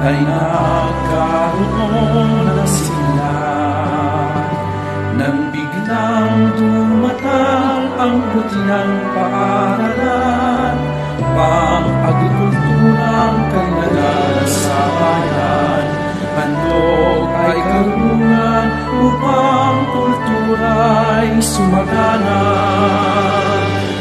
ay nagkaroon na sila. Nang biglang dumatal ang butihang paaralan, pang-agrikulturang kailangan sa bayan, handog ay karunungan upang kultura'y sumagana.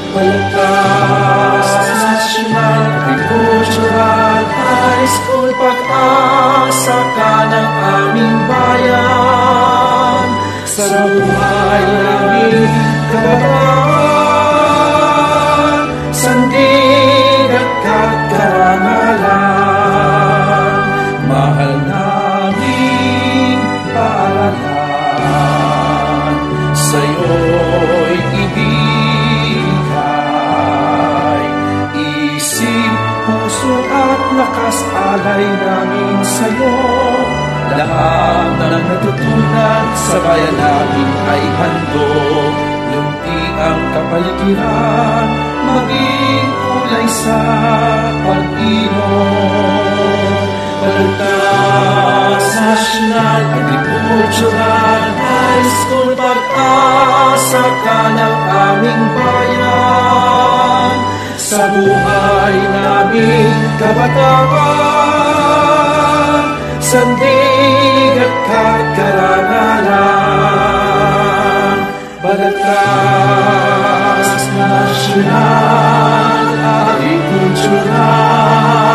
Palagpas National Agricultural High School, pag-asa ka ng aming bayan. Sa buhay namin kabataan, sandig at karangalan, mahal naming paaralan. Sa'yo'y ibigay isip, puso at lakas, alay namin sa'yo. Lahat ng natutunan sa bayan namin ay handog. Lunti ang kapaligiran, maging kulay sa pag-inom. Palagpas National Agricultural High School, pag-asa ka ng aming bayan. Sa buhay namin kabataan, sandig at karangalan. Balagtas National Agricultural